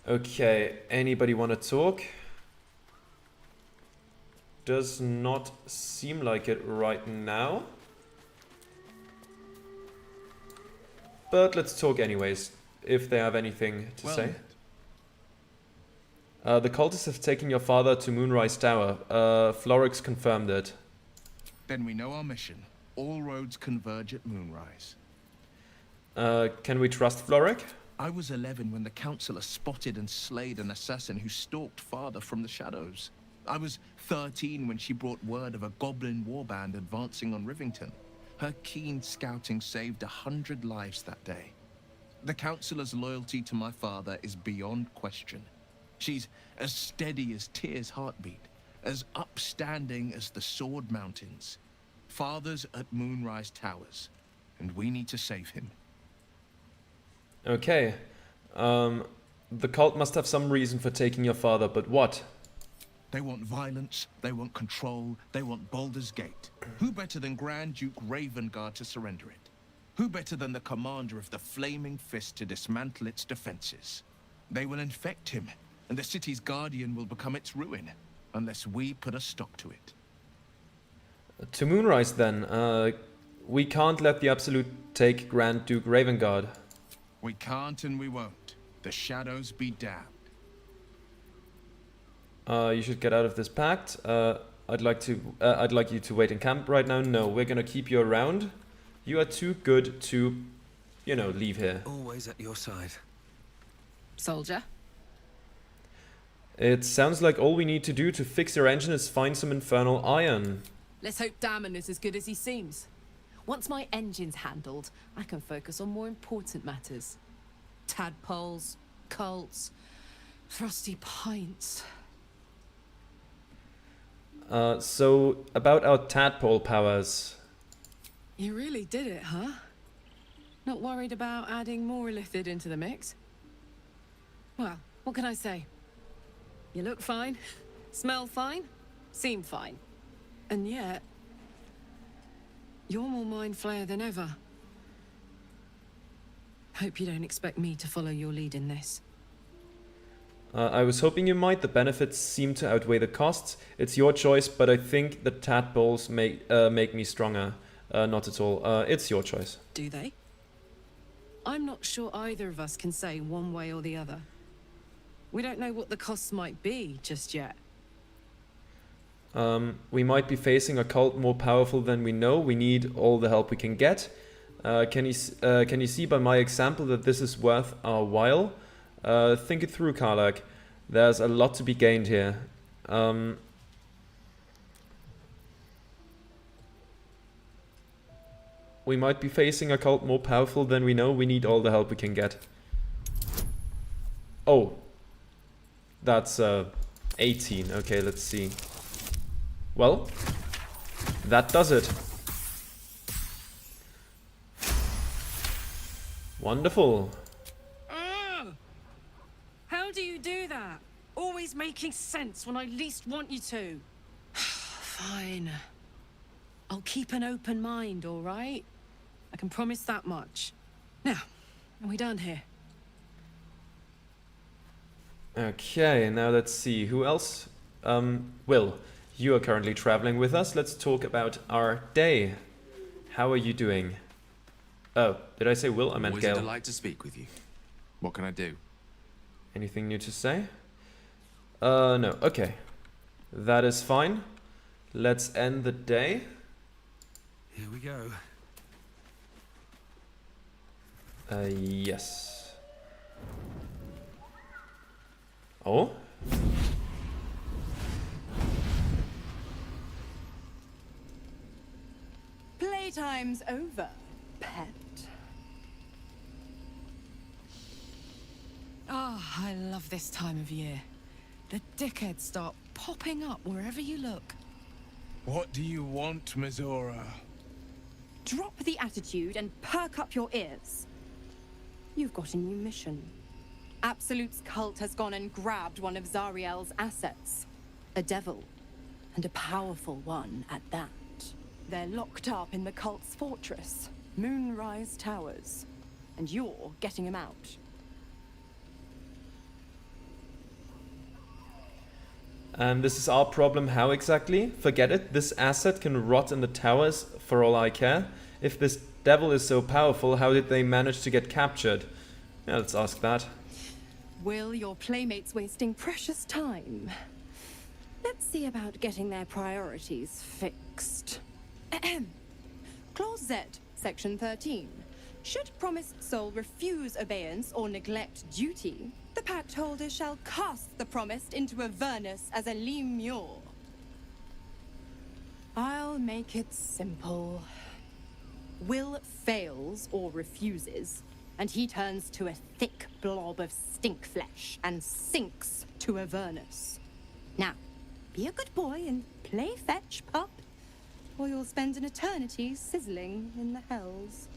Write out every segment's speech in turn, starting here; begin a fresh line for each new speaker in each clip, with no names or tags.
Okay, anybody want to talk? Does not seem like it right now. But let's talk anyways, if they have anything to say. The cultists have taken your father to Moonrise Tower. Florix confirmed it.
Then we know our mission. All roads converge at Moonrise.
Can we trust Floric?
I was 11 when the Councillor spotted and slayed an assassin who stalked father from the shadows. I was 13 when she brought word of a goblin warband advancing on Rivington. Her keen scouting saved 100 lives that day. The Councillor's loyalty to my father is beyond question. She's as steady as Tyr's heartbeat, as upstanding as the Sword Mountains. Father's at Moonrise Towers, and we need to save him.
Okay. The cult must have some reason for taking your father, but what?
They want violence, they want control, they want Baldur's Gate. Who better than Grand Duke Ravengard to surrender it? Who better than the commander of the Flaming Fist to dismantle its defenses? They will infect him, and the city's guardian will become its ruin, unless we put a stop to it.
To Moonrise then. We can't let the Absolute take Grand Duke Ravengard.
We can't and we won't. The shadows be damned.
You should get out of this pact. I'd like you to wait in camp right now. No, we're gonna keep you around. You are too good to, you know, leave here.
Always at your side.
Soldier?
It sounds like all we need to do to fix your engine is find some infernal iron.
Let's hope Damon is as good as he seems. Once my engine's handled, I can focus on more important matters. Tadpoles, cults, frosty pints.
So, about our tadpole powers.
You really did it, huh? Not worried about adding more illithid into the mix? Well, what can I say? You look fine, smell fine, seem fine. And yet, you're more mind flayer than ever. Hope you don't expect me to follow your lead in this.
I was hoping you might. The benefits seem to outweigh the costs. It's your choice, but I think the tadpoles make me stronger. Not at all. It's your choice.
Do they? I'm not sure either of us can say one way or the other. We don't know what the costs might be just yet.
We might be facing a cult more powerful than we know. We need all the help we can get. Can you see by my example that this is worth our while? Think it through, Karlak. There's a lot to be gained here. We might be facing a cult more powerful than we know. We need all the help we can get. Oh. That's 18. Okay, let's see. Well, that does it. Wonderful.
How do you do that? Always making sense when I least want you to. Fine. I'll keep an open mind, all right? I can promise that much. Now, are we done here?
Okay, now let's see. Who else? Wyll, you are currently traveling with us. Let's talk about our day. How are you doing? Oh, did I say Wyll? I meant Gale.
Always a delight to speak with you. What can I do?
Anything new to say? No. Okay. That is fine. Let's end the day.
Here we go.
Yes. Oh?
Playtime's over, pet.
Ah, I love this time of year. The dickheads start popping up wherever you look.
What do you want, Mizora?
Drop the attitude and perk up your ears. You've got a new mission. Absolute's cult has gone and grabbed one of Zariel's assets. A devil, and a powerful one at that. They're locked up in the cult's fortress, Moonrise Towers, and you're getting him out.
And this is our problem. How exactly? Forget it. This asset can rot in the towers for all I care. If this devil is so powerful, how did they manage to get captured? Yeah, let's ask that.
Wyll, your playmate's wasting precious time. Let's see about getting their priorities fixed. Ahem. Clause Z, Section 13. Should promised soul refuse obeyance or neglect duty, the pact holder shall cast the promised into Avernus as a lemure. I'll make it simple. Wyll fails or refuses, and he turns to a thick blob of stink flesh and sinks to Avernus. Now, be a good boy and play fetch, pup, or you'll spend an eternity sizzling in the hells.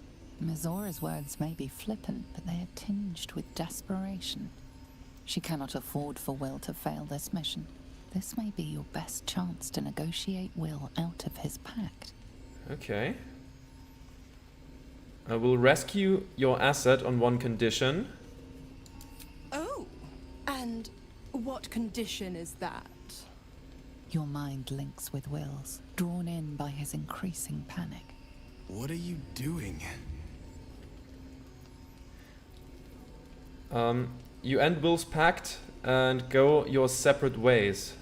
Mizora's words may be flippant, but they are tinged with desperation. She cannot afford for Wyll to fail this mission. This may be your best chance to negotiate Wyll out of his pact.
Okay. I will rescue your asset on one condition.
Oh, and what condition is that?
Your mind links with Wyll's, drawn in by his increasing panic.
What are you doing?
You end Wyll's pact and go your separate ways.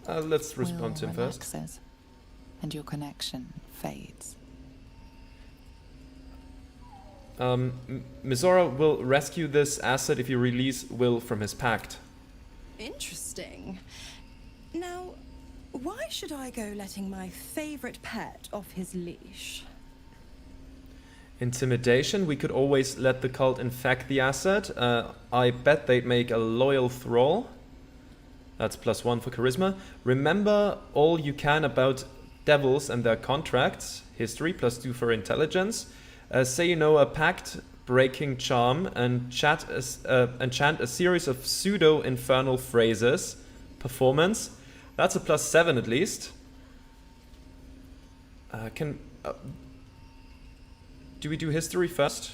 Let's respond to him first.
Relaxes, and your connection fades.
Mizora will rescue this asset if you release Wyll from his pact.
Interesting. Now, why should I go letting my favorite pet off his leash?
Intimidation, we could always let the cult infect the asset. I bet they'd make a loyal thrall. That's +1 for charisma. Remember all you can about devils and their contracts. History, +2 for intelligence. Say you know a pact breaking charm and chant a series of pseudo-infernal phrases. Performance, that's a +7 at least. Do we do history first?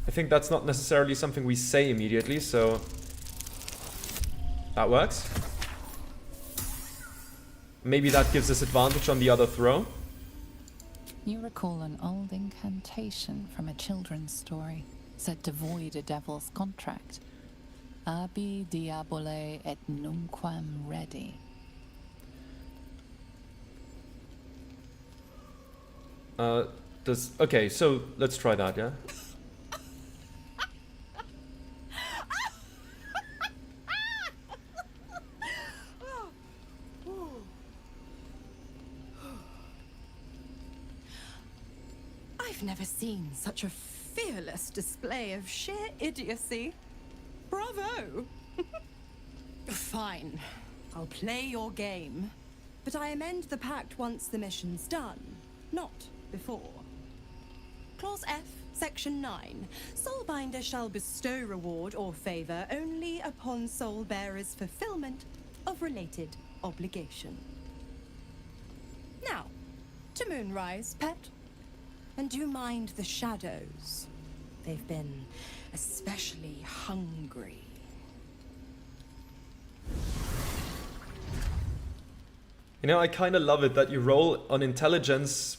I think that's not necessarily something we say immediately, so that works. Maybe that gives us advantage on the other throw.
You recall an old incantation from a children's story, said to void a devil's contract. Abi diabole et nunquam redi.
Okay, so let's try that, yeah?
I've never seen such a fearless display of sheer idiocy. Bravo! Fine. I'll play your game. But I amend the pact once the mission's done, not before. Clause F, Section 9. Soulbinder shall bestow reward or favor only upon soul bearer's fulfillment of related obligation. Now, to Moonrise, pet. And do mind the shadows. They've been especially hungry.
You know, I kind of love it that you roll on intelligence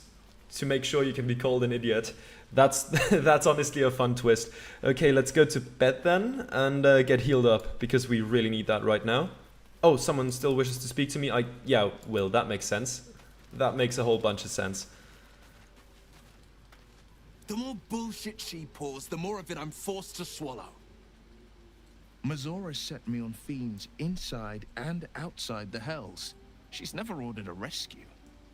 to make sure you can be called an idiot. That's that's honestly a fun twist. Okay, let's go to bed then and get healed up, because we really need that right now. Oh, someone still wishes to speak to me? Yeah, Wyll, that makes sense. That makes a whole bunch of sense.
The more bullshit she pours, the more of it I'm forced to swallow. Mizora set me on fiends inside and outside the hells. She's never ordered a rescue.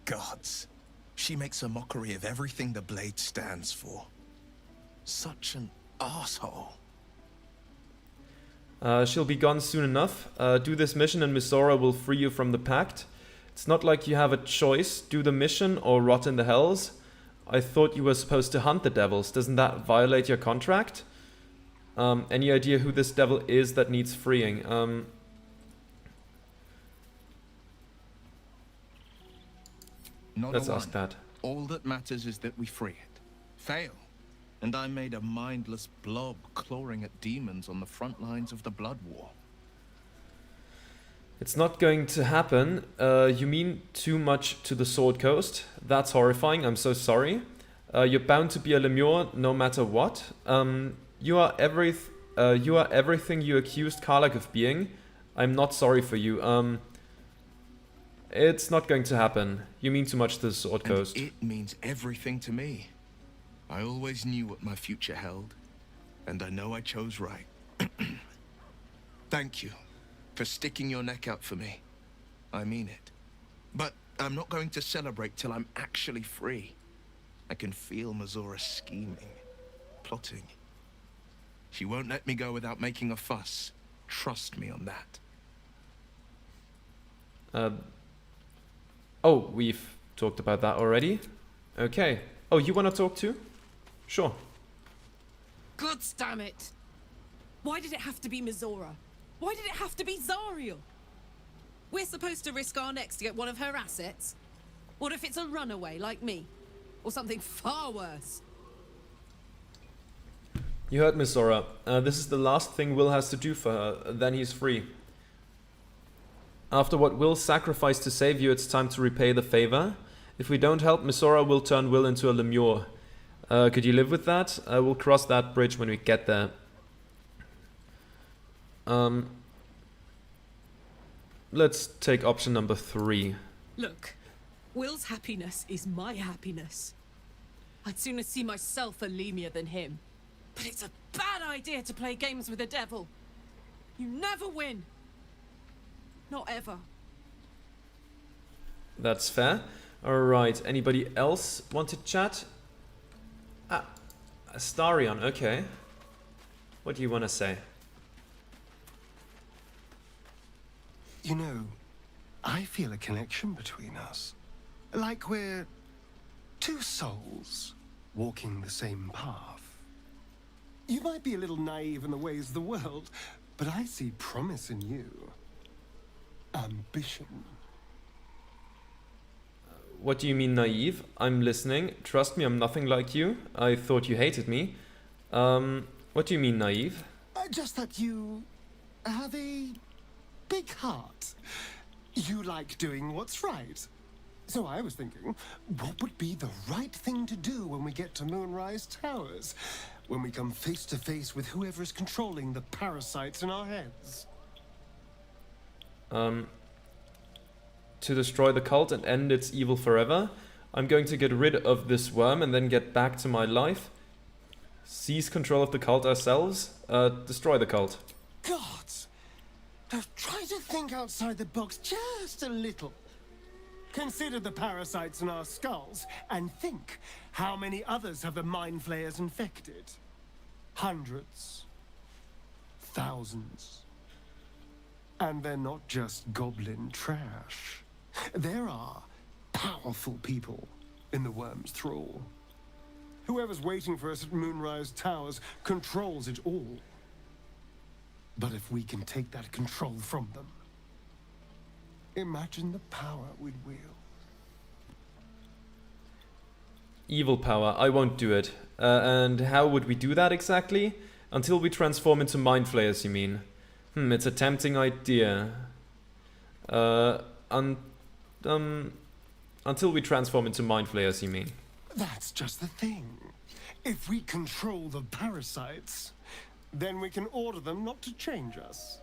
Gods. She makes a mockery of everything the blade stands for. Such an asshole.
She'll be gone soon enough. Do this mission and Mizora will free you from the pact. It's not like you have a choice. Do the mission or rot in the hells. I thought you were supposed to hunt the devils. Doesn't that violate your contract? Any idea who this devil is that needs freeing?
Not
Let's
a
ask
one.
that.
All that matters is that we free it. Fail, and I made a mindless blob clawing at demons on the front lines of the Blood War.
It's not going to happen. You mean too much to the Sword Coast? That's horrifying. I'm so sorry. You're bound to be a Lemure no matter what. You are everything you accused Karlak of being. I'm not sorry for you. It's not going to happen. You mean too much to the Sword Coast.
And it means everything to me. I always knew what my future held, and I know I chose right. Thank you for sticking your neck out for me. I mean it. But I'm not going to celebrate till I'm actually free. I can feel Mazora scheming, plotting. She won't let me go without making a fuss. Trust me on that.
Oh, we've talked about that already. Okay. Oh, you want to talk too? Sure.
God damn it! Why did it have to be Mazora? Why did it have to be Zariel? We're supposed to risk our necks to get one of her assets? What if it's a runaway like me? Or something far worse?
You heard Miss Zora. This is the last thing Wyll has to do for her, then he's free. After what Wyll sacrificed to save you, it's time to repay the favor. If we don't help, Miss Zora will turn Wyll into a Lemure. Could you live with that? We'll cross that bridge when we get there. Let's take option number 3.
Look, Will's happiness is my happiness. I'd sooner see myself a Lemure than him. But it's a bad idea to play games with the devil. You never win. Not ever.
That's fair. Alright, anybody else want to chat? Astarion, okay. What do you want to say?
You know, I feel a connection between us. Like we're two souls walking the same path. You might be a little naive in the ways of the world, but I see promise in you. Ambition.
What do you mean naive? I'm listening. Trust me, I'm nothing like you. I thought you hated me. What do you mean naive?
Just that you have a big heart. You like doing what's right. So I was thinking, what would be the right thing to do when we get to Moonrise Towers? When we come face to face with whoever is controlling the parasites in our heads?
To destroy the cult and end its evil forever. I'm going to get rid of this worm and then get back to my life. Seize control of the cult ourselves. Destroy the cult.
Gods! Try to think outside the box just a little. Consider the parasites in our skulls and think how many others have the mind flayers infected. Hundreds. Thousands. And they're not just goblin trash. There are powerful people in the worm's thrall. Whoever's waiting for us at Moonrise Towers controls it all. But if we can take that control from them, imagine the power we'd wield.
Evil power. I won't do it. And how would we do that exactly? Until we transform into mind flayers, you mean? It's a tempting idea. Until we transform into mind flayers, you mean?
That's just the thing. If we control the parasites, then we can order them not to change us.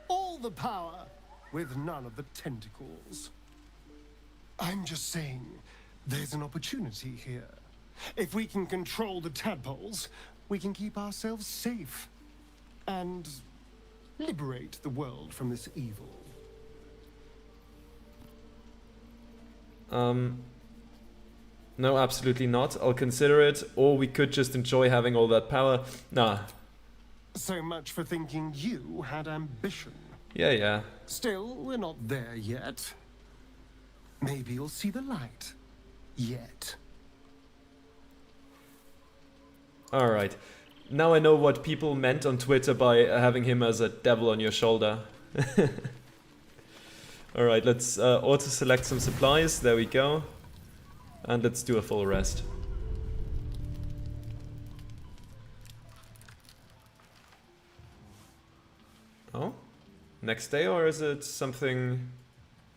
All the power, with none of the tentacles. I'm just saying, there's an opportunity here. If we can control the tadpoles, we can keep ourselves safe. And liberate the world from this evil.
No, absolutely not. I'll consider it, or we could just enjoy having all that power. Nah.
So much for thinking you had ambition.
Yeah.
Still, we're not there yet. Maybe you'll see the light. Yet.
Alright. Now I know what people meant on Twitter by having him as a devil on your shoulder. Alright, let's auto-select some supplies. There we go. And let's do a full rest. next day, or is it something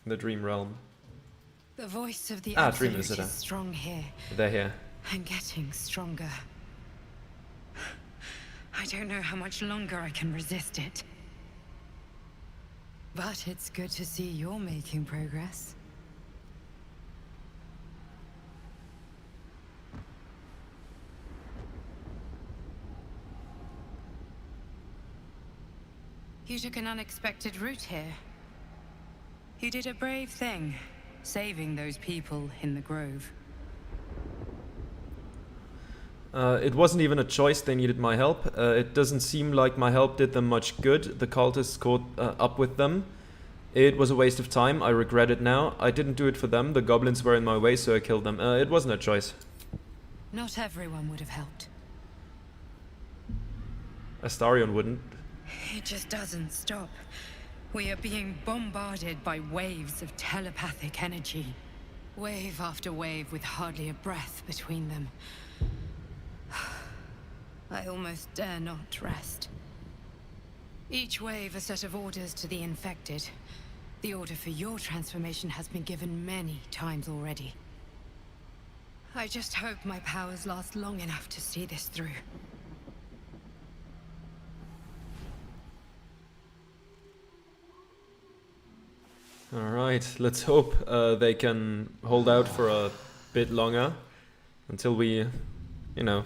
in the dream realm?
The voice of the
Dream
Absolute
Visitor.
is strong here,
They're here.
and getting stronger. I don't know how much longer I can resist it. But it's good to see you're making progress. You took an unexpected route here. You did a brave thing, saving those people in the grove.
It wasn't even a choice, they needed my help. It doesn't seem like my help did them much good. The cultists caught up with them. It was a waste of time, I regret it now. I didn't do it for them, the goblins were in my way, so I killed them. It wasn't a choice.
Not everyone would have helped.
Astarion wouldn't.
It just doesn't stop. We are being bombarded by waves of telepathic energy. Wave after wave with hardly a breath between them. I almost dare not rest. Each wave a set of orders to the infected. The order for your transformation has been given many times already. I just hope my powers last long enough to see this through.
Alright, let's hope they can hold out for a bit longer. Until we, you know,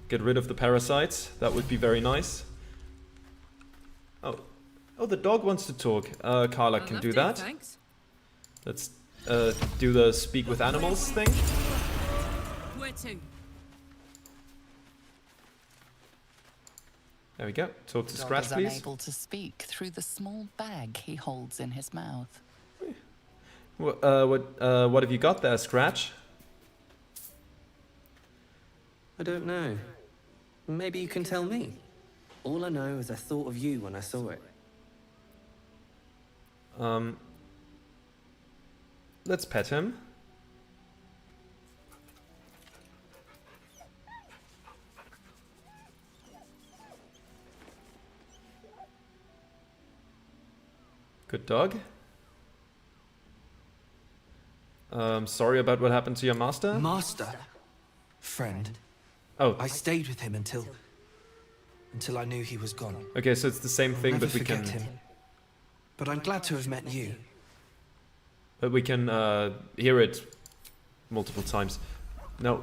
get rid of the parasites. That would be very nice. Oh, the dog wants to talk. Carla can do that.
Thanks.
Let's do the speak with animals thing.
Where to?
There we go. Talk to
The
Scratch,
dog is
please.
unable to speak through the small bag he holds in his mouth.
What have you got there, Scratch?
I don't know. Maybe you can tell me. All I know is I thought of you when I saw it.
Let's pet him. Good dog. Sorry about what happened to your master?
Master? Friend.
Oh,
I stayed with him until I knew he was gone.
okay, so it's the same thing,
Never
but we
forget
can...
him. But I'm glad to have met you.
But we can hear it multiple times. Now,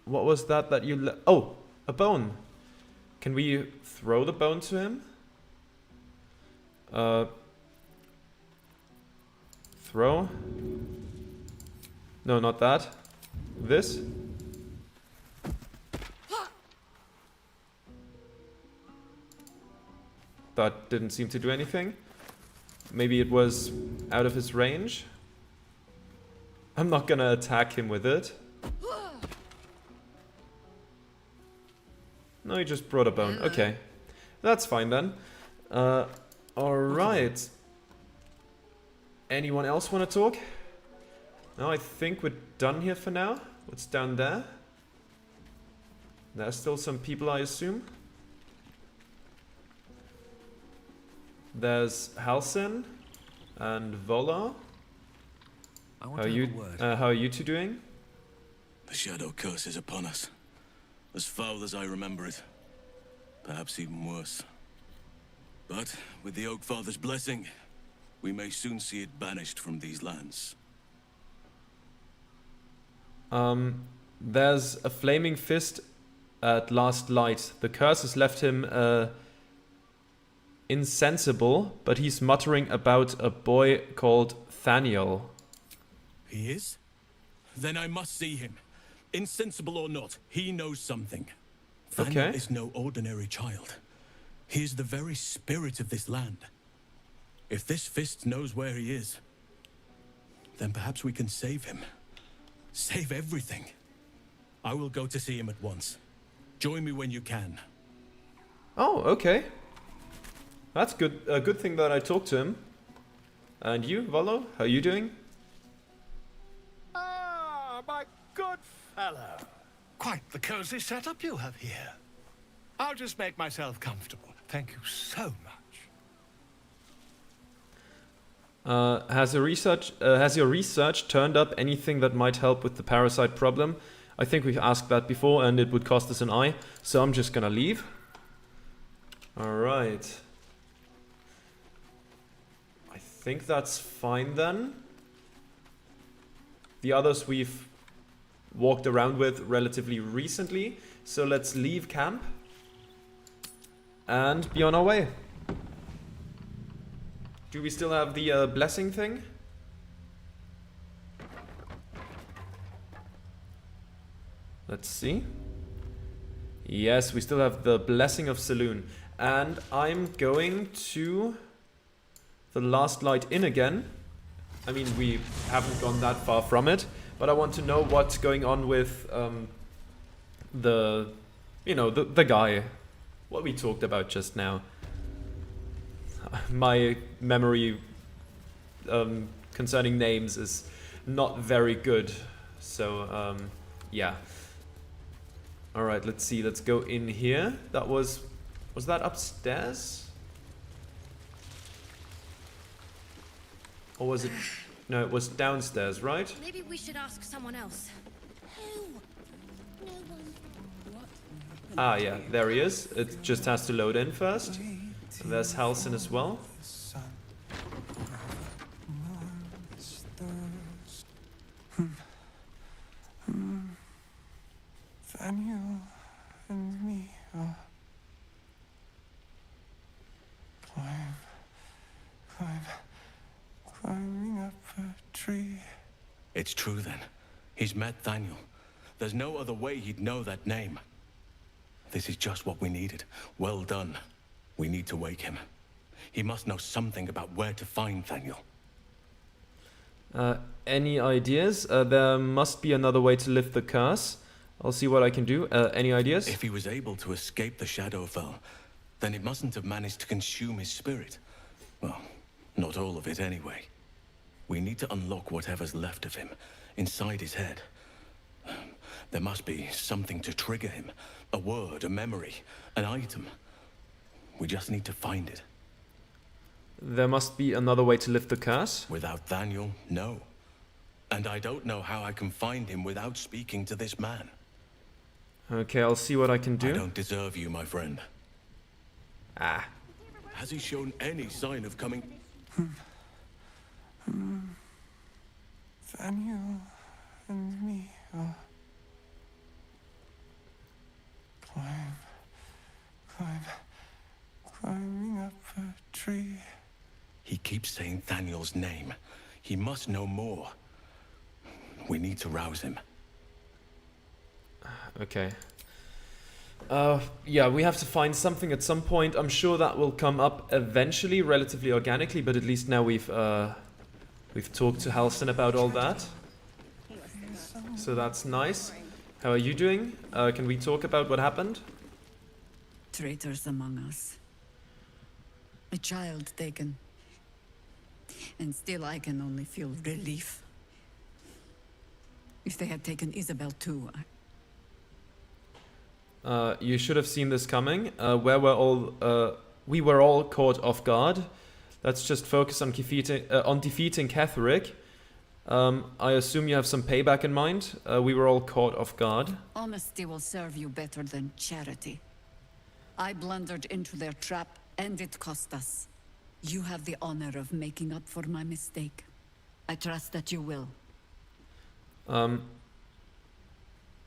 what was that you... Oh, a bone. Can we throw the bone to him? Throw? No, not that. This? That didn't seem to do anything. Maybe it was out of his range? I'm not gonna attack him with it. No, he just brought a bone. Okay. That's fine then. Alright. Anyone else want to talk? No, I think we're done here for now. What's down there? There's still some people, I assume. There's Halsin and Vola.
I want to have a word.
How are you two doing?
The shadow curse is upon us. As foul as I remember it. Perhaps even worse. But with the Oak Father's blessing, we may soon see it banished from these lands.
There's a flaming fist at last light. The curse has left him insensible, but he's muttering about a boy called Thaniel.
He is? Then I must see him. Insensible or not, he knows something. Thaniel
Okay.
is no ordinary child. He is the very spirit of this land. If this fist knows where he is, then perhaps we can save him. Save everything. I will go to see him at once. Join me when you can.
Oh, okay. That's good. A good thing that I talked to him. And you, Volo, how are you doing?
Ah, my good fellow. Quite the cozy setup you have here. I'll just make myself comfortable. Thank you so much.
Has your research turned up anything that might help with the parasite problem? I think we've asked that before and it would cost us an eye, so I'm just gonna leave. Alright. I think that's fine then. The others we've walked around with relatively recently, so let's leave camp and be on our way. Do we still have the blessing thing? Let's see. Yes, we still have the blessing of Saloon. And I'm going to the last light in again. I mean, we haven't gone that far from it, but I want to know what's going on with the guy. What we talked about just now. My memory concerning names is not very good, so yeah. All right, let's see. Let's go in here. That was that upstairs? Or was it? No, it was downstairs, right?
Maybe we should ask someone else. Who? No one. What?
Ah, yeah, there he is. It just has to load in first. And there's Halsin as well.
Daniel and me are climbing up a tree.
It's true then. He's met Daniel. There's no other way he'd know that name. This is just what we needed. Well done. We need to wake him. He must know something about where to find Daniel.
Any ideas? There must be another way to lift the curse. I'll see what I can do. Any ideas?
If he was able to escape the Shadowfell, then it mustn't have managed to consume his spirit. Well, not all of it anyway. We need to unlock whatever's left of him, inside his head. There must be something to trigger him. A word, a memory, an item. We just need to find it.
There must be another way to lift the curse?
Without Daniel, no. And I don't know how I can find him without speaking to this man.
Okay, I'll see what I can do.
I don't deserve you, my friend.
Ah.
Has he shown any sign of coming?
Daniel and me are climbing up a tree.
He keeps saying Daniel's name. He must know more. We need to rouse him.
Okay. Yeah, we have to find something at some point. I'm sure that will come up eventually, relatively organically, but at least now we've talked to Halsin about all that. So that's nice. How are you doing? Can we talk about what happened?
Traitors among us. A child taken. And still I can only feel relief. If they had taken Isabel too,
you should have seen this coming. We were all caught off guard. Let's just focus on defeating Ketheric. I assume you have some payback in mind. We were all caught off guard.
honesty will serve you better than charity. I blundered into their trap, and it cost us. You have the honor of making up for my mistake. I trust that you will.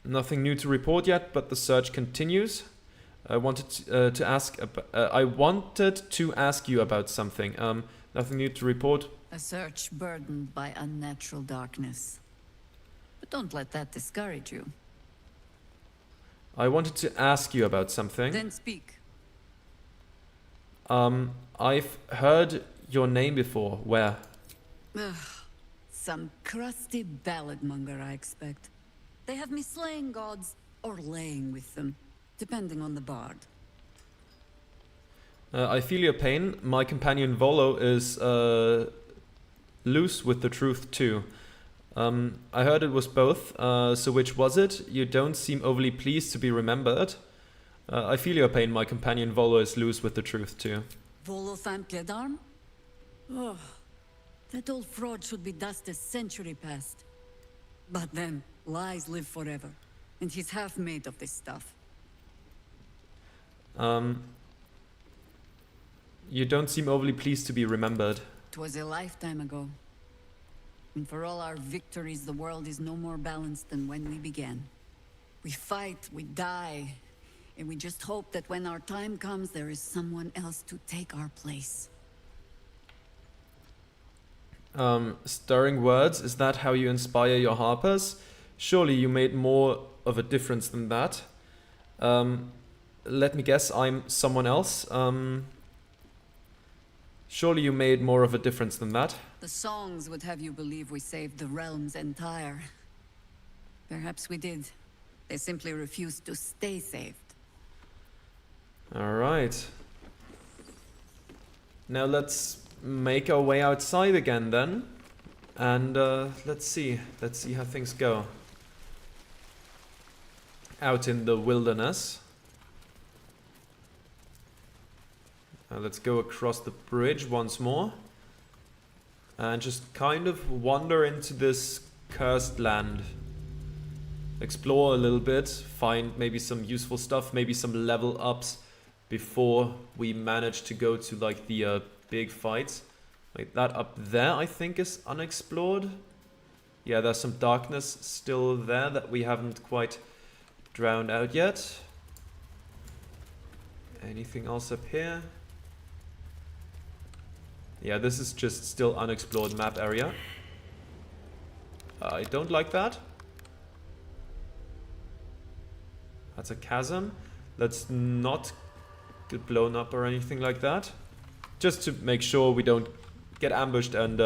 Nothing new to report yet, but the search continues. I wanted to ask you about something. Nothing new to report.
A search burdened by unnatural darkness. But don't let that discourage you.
I wanted to ask you about something.
Then speak.
I've heard your name before. Where?
Ugh, some crusty ballad monger, I expect. They have me slaying gods or laying with them, depending on the bard.
I feel your pain. My companion Volo is loose with the truth too. I heard it was both, so which was it? You don't seem overly pleased to be remembered. I feel your pain. My companion Volo is loose with the truth too.
Volo Thampledarm? Oh, That old fraud should be dust a century past. But then, lies live forever. And he's half made of this stuff.
You don't seem overly pleased to be remembered.
'Twas a lifetime ago. And for all our victories, the world is no more balanced than when we began. We fight, we die, and we just hope that when our time comes, there is someone else to take our place.
Stirring words, is that how you inspire your harpers? Surely you made more of a difference than that. Let me guess, I'm someone else. Surely you made more of a difference than that.
The songs would have you believe we saved the realm's entire. Perhaps we did. They simply refused to stay saved.
Alright. Now let's make our way outside again then. And let's see how things go. Out in the wilderness. Let's go across the bridge once more. And just kind of wander into this cursed land. Explore a little bit, find maybe some useful stuff, maybe some level ups before we manage to go to like the big fights. Like that up there I think is unexplored. Yeah, there's some darkness still there that we haven't quite drowned out yet. Anything else up here? Yeah, this is just still unexplored map area. I don't like that. That's a chasm. Let's not get blown up or anything like that. Just to make sure we don't get ambushed and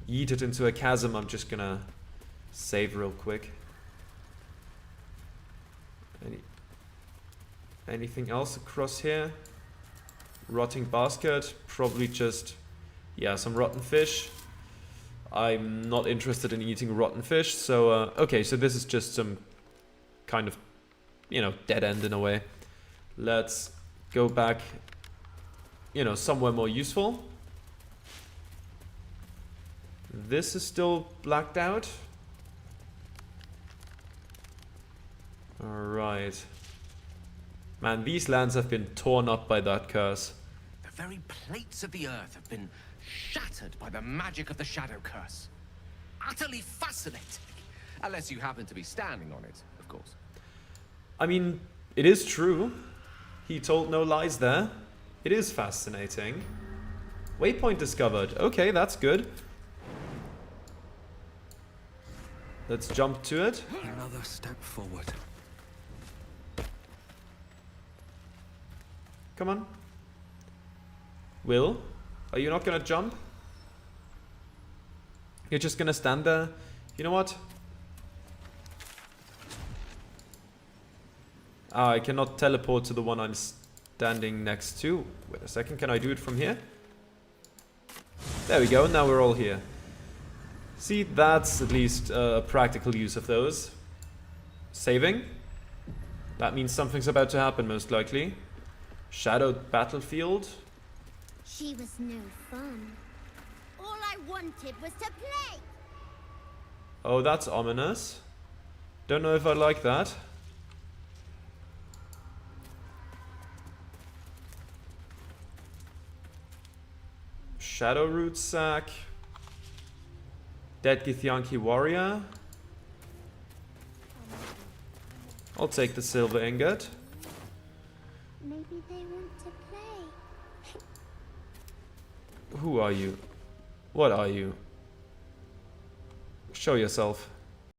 yeeted into a chasm, I'm just gonna save real quick. Anything else across here? Rotting basket, probably just, yeah, some rotten fish. I'm not interested in eating rotten fish, so okay, so this is just some kind of, you know, dead end in a way. Let's go back, you know, somewhere more useful. This is still blacked out. Alright. Man, these lands have been torn up by that curse.
The very plates of the earth have been shattered by the magic of the Shadow Curse. Utterly fascinating. Unless you happen to be standing on it, of course.
I mean, it is true. He told no lies there. It is fascinating. Waypoint discovered. Okay, that's good. Let's jump to it.
Another step forward.
Come on. Wyll, are you not gonna jump? You're just gonna stand there? You know what? Ah, I cannot teleport to the one I'm standing next to. Wait a second, can I do it from here? There we go, now we're all here. See, that's at least a practical use of those. Saving. That means something's about to happen, most likely. Shadowed battlefield.
She was no fun. All I wanted was to play.
Oh, that's ominous. Don't know if I like that. Shadow root sack. Dead Githyanki warrior. I'll take the silver ingot.
Maybe they want to play.
Who are you? What are you? Show yourself.